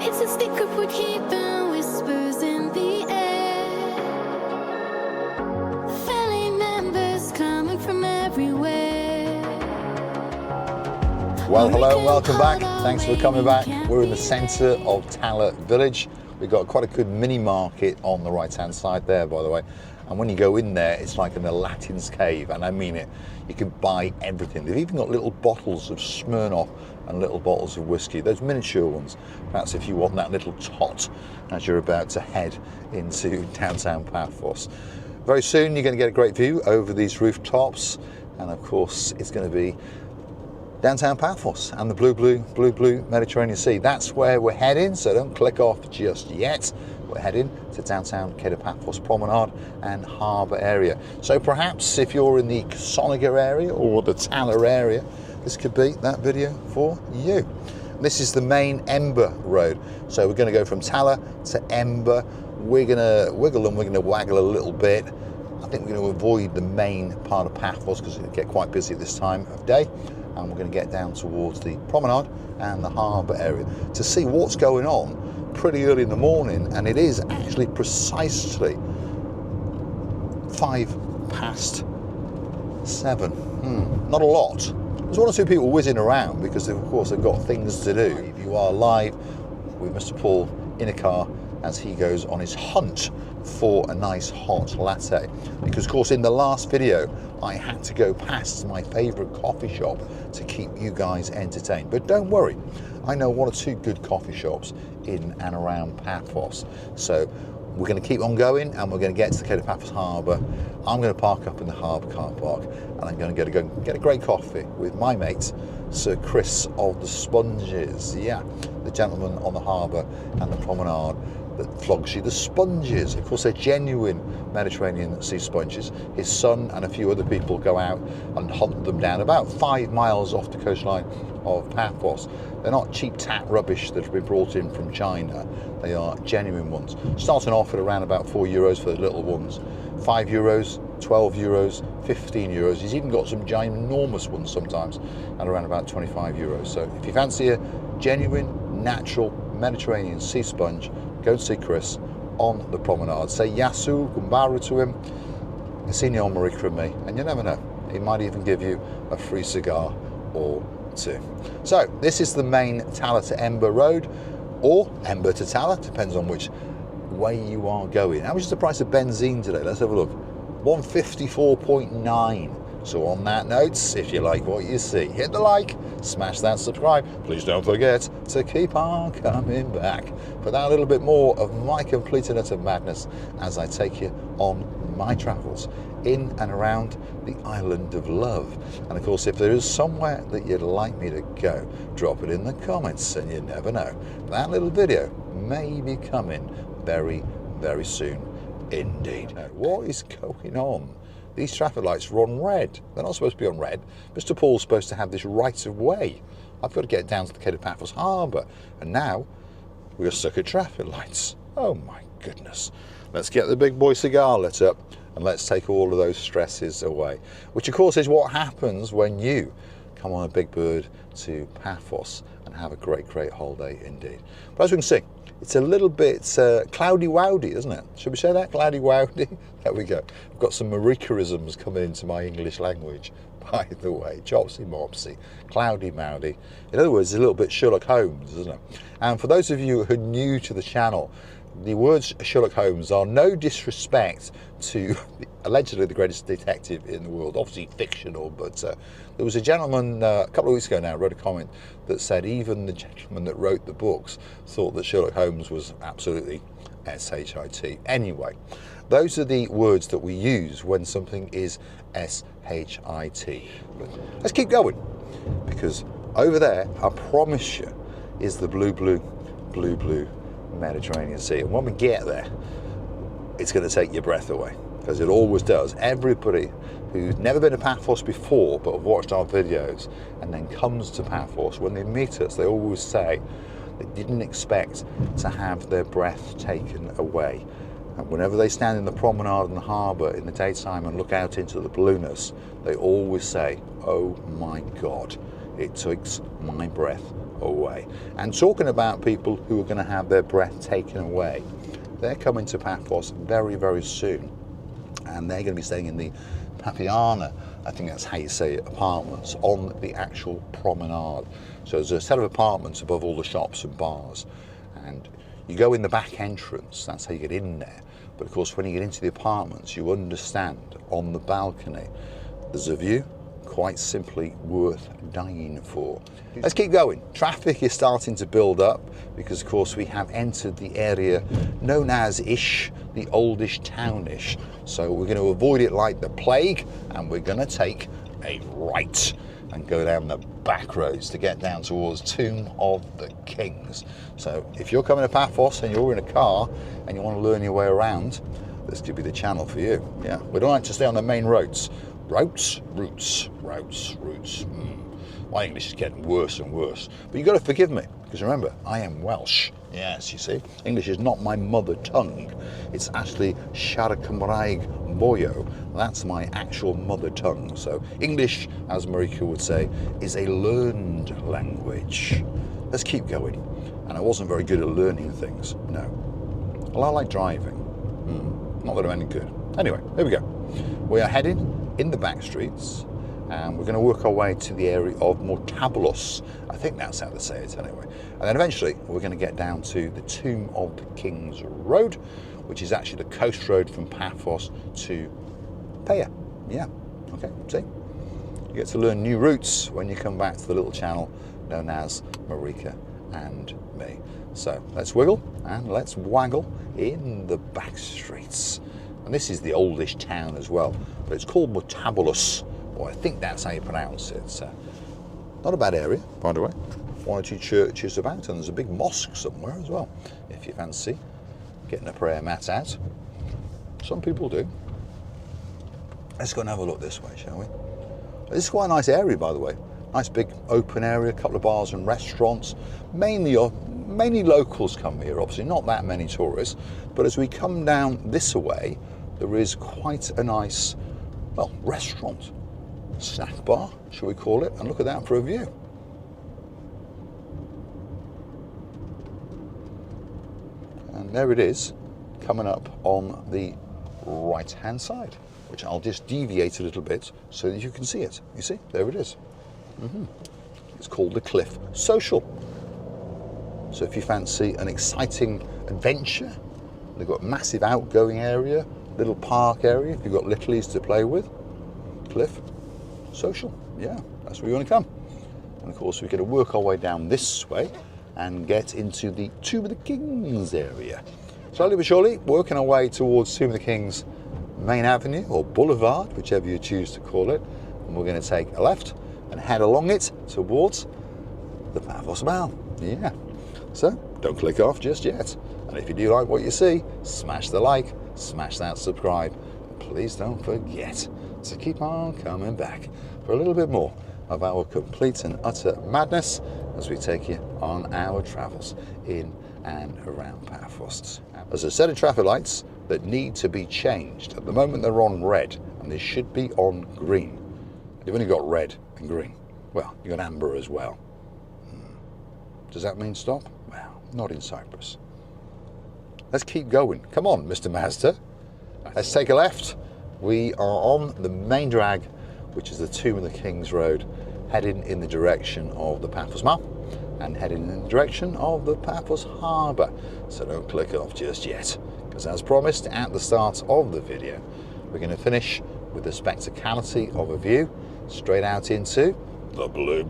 It's a secret we're keeping, whispers in the air. Family members coming from everywhere. Well, hello and welcome back. Thanks for coming back. We're in the centre of Tala Village. We've got quite a good mini market on the right hand side there, by the way. And when you go in there, it's like in a Latin's cave, and I mean it. You can buy everything. They've even got little bottles of Smirnoff and little bottles of whiskey, those miniature ones. Perhaps if you want that little tot as you're about to head into downtown Paphos. Very soon you're going to get a great view over these rooftops, and of course it's going to be downtown Paphos and the blue Mediterranean Sea. That's where we're heading, so don't click off just yet. We're heading to downtown Kato Paphos Promenade and Harbour area. So perhaps if you're in the Kasoniga area or the Tala area, this could be that video for you. This is the main Ember Road. So we're going to go from Tala to Ember. We're going to wiggle and we're going to waggle a little bit. I think we're going to avoid the main part of Paphos because it'll get quite busy at this time of day. And we're going to get down towards the promenade and the harbour area to see what's going on pretty early in the morning, and it is actually precisely 7:05. Not a lot. There's one or two people whizzing around because of course they've got things to do. If you are live with Mr. Paul in a car as he goes on his hunt for a nice hot latte, because of course in the last video I had to go past my favourite coffee shop to keep you guys entertained. But don't worry, I know one or two good coffee shops in and around Paphos. So we're going to keep on going and we're going to get to the Kato Paphos Harbour. I'm going to park up in the harbour car park and I'm going to go get a great coffee with my mate, Sir Chris of the Sponges. Yeah, the gentleman on the harbour and the promenade that flogs you the sponges. Of course, they're genuine Mediterranean sea sponges. His son and a few other people go out and hunt them down about 5 miles off the coastline of Paphos. They're not cheap tat rubbish that have been brought in from China. They are genuine ones. Starting off at around about €4 for the little ones, €5, €12, €15. He's even got some ginormous ones sometimes at around about €25. So if you fancy a genuine, natural Mediterranean sea sponge, go and see Chris on the promenade. Say Yasu Gumbaru to him, Signor Marika and Me, and you never know, he might even give you a free cigar or two. So this is the main Tala to Ember Road, or Ember to Tala, depends on which way you are going. How much is the price of benzene today? Let's have a look. 154.9. So on that note, if you like what you see, hit the like, smash that subscribe. Please don't forget to keep on coming back for that little bit more of my complete and utter madness as I take you on my travels in and around the island of love. And of course, if there is somewhere that you'd like me to go, drop it in the comments, and you never know, that little video may be coming very, very soon indeed. Now, what is going on? These traffic lights are on red. They're not supposed to be on red. Mr. Paul's supposed to have this right of way. I've got to get down to the Kato Paphos Harbour, and now we're stuck at traffic lights. Oh my goodness. Let's get the big boy cigar lit up and let's take all of those stresses away, which of course is what happens when you come on a big bird to Paphos and have a great holiday indeed. But as we can see, it's a little bit cloudy-wowdy, isn't it? Should we say that? Cloudy-wowdy? There we go. I've got some Marika-isms coming into my English language, by the way. Chopsy-mopsy, cloudy-mowdy. In other words, it's a little bit Sherlock Holmes, isn't it? And for those of you who are new to the channel, the words Sherlock Holmes are no disrespect to allegedly the greatest detective in the world, obviously fictional, but there was a gentleman a couple of weeks ago now wrote a comment that said even the gentleman that wrote the books thought that Sherlock Holmes was absolutely S-H-I-T. Anyway, those are the words that we use when something is S-H-I-T. But let's keep going, because over there, I promise you, is the blue Mediterranean Sea. And when we get there, it's going to take your breath away, because it always does. Everybody who's never been to Paphos before but have watched our videos and then comes to Paphos, when they meet us, they always say they didn't expect to have their breath taken away. And whenever they stand in the promenade and the harbour in the daytime and look out into the blueness, they always say, oh my God, it takes my breath away. And talking about people who are going to have their breath taken away, they're coming to Paphos very, very soon. And they're going to be staying in the Papiana, I think that's how you say it, apartments on the actual promenade. So there's a set of apartments above all the shops and bars. And you go in the back entrance, that's how you get in there. But of course, when you get into the apartments, you understand on the balcony, there's a view quite simply worth dying for. Let's keep going. Traffic is starting to build up because of course we have entered the area known as the oldish townish. So we're going to avoid it like the plague, and we're going to take a right and go down the back roads to get down towards Tomb of the Kings. So if you're coming to Paphos and you're in a car and you want to learn your way around, this could be the channel for you. Yeah, we don't like to stay on the main roads. Routes. My English is getting worse and worse. But you've got to forgive me, because remember, I am Welsh. Yes, you see, English is not my mother tongue. It's actually Siarad Cymraeg Boyo. That's my actual mother tongue. So English, as Marika would say, is a learned language. Let's keep going. And I wasn't very good at learning things, no. Well, I like driving. Not that I'm any good. Anyway, here we go. We are heading in the back streets, and we're going to work our way to the area of Mortabolos. I think that's how they say it anyway. And then eventually we're going to get down to the Tomb of the Kings Road, which is actually the coast road from Paphos to Paya. Yeah, okay, see? You get to learn new routes when you come back to the little channel known as Marika and Me. So let's wiggle and let's waggle in the back streets. And this is the oldish town as well, but it's called Mortabolos, or I think that's how you pronounce it. So, not a bad area, by the way. One or two churches about, and there's a big mosque somewhere as well, if you fancy getting a prayer mat out. Some people do. Let's go and have a look this way, shall we? This is quite a nice area, by the way. Nice big open area, a couple of bars and restaurants. Mainly locals come here, obviously, not that many tourists. But as we come down this way, there is quite a nice, well, restaurant, snack bar, shall we call it, and look at that for a view. And there it is, coming up on the right-hand side, which I'll just deviate a little bit so that you can see it. You see, there it is. It's called the Cliff Social. So if you fancy an exciting adventure, they've got a massive outgoing area, little park area if you've got littlies to play with. Cliff Social, yeah, that's where you want to come. And of course we're going to work our way down this way and get into the Tomb of the Kings area. Slowly but surely, working our way towards Tomb of the Kings main avenue, or boulevard, whichever you choose to call it. And we're going to take a left and head along it towards the Paphos Mall. Yeah, so don't click off just yet. And if you do like what you see, smash the like, smash that subscribe. And please don't forget to keep on coming back for a little bit more of our complete and utter madness as we take you on our travels in and around Paphos. There's a set of traffic lights that need to be changed. At the moment they're on red, and they should be on green. You've only got red and green. Well, you've got amber as well. Does that mean stop? Well, not in Cyprus. Let's keep going. Come on, Mr. Mazda. Let's take a left. We are on the main drag, which is the Tomb of the Kings Road, heading in the direction of the Paphos Mall and heading in the direction of the Paphos Harbour. So don't click off just yet, because as promised at the start of the video, we're going to finish with the spectacality of a view straight out into the blue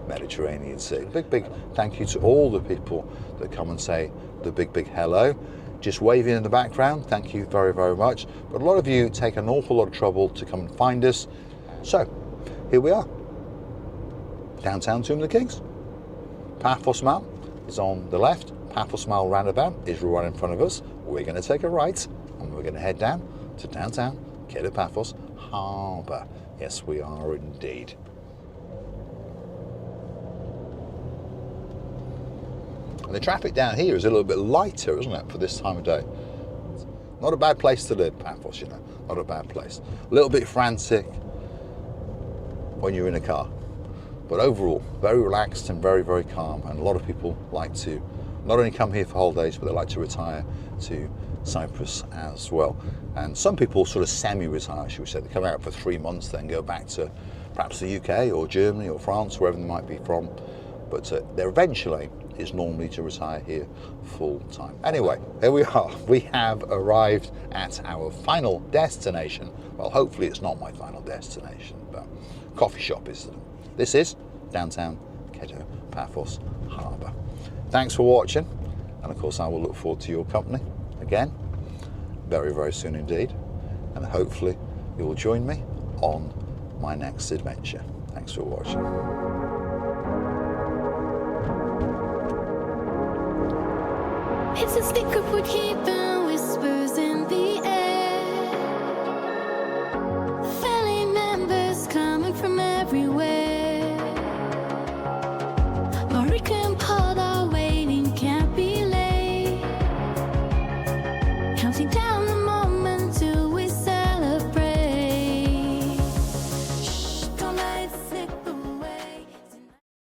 Mediterranean Sea. Big thank you to all the people that come and say the big hello. Just waving in the background, thank you very, very much. But a lot of you take an awful lot of trouble to come and find us. So, here we are. Downtown Tomb of the Kings. Paphos Mall is on the left. Paphos Mall roundabout is right in front of us. We're going to take a right and we're going to head down to downtown Kato Paphos Harbour. Yes, we are indeed. And the traffic down here is a little bit lighter, isn't it, for this time of day? Not a bad place to live, Paphos, you know. Not a bad place. A little bit frantic. when you're in a car. But overall, very relaxed and very, very calm. And a lot of people like to not only come here for holidays, but they like to retire to Cyprus as well. And some people sort of semi-retire, should we say. They come out for 3 months, then go back to perhaps the UK or Germany or France, wherever they might be from. But their eventual aim is normally to retire here full time. Anyway, here we are. We have arrived at our final destination. Well, hopefully it's not my final destination, but coffee shop is. This is downtown Kato Paphos Harbour. Thanks for watching, and of course I will look forward to your company again very, very soon indeed, and hopefully you will join me on my next adventure. Thanks for watching. It's a secret we're keeping.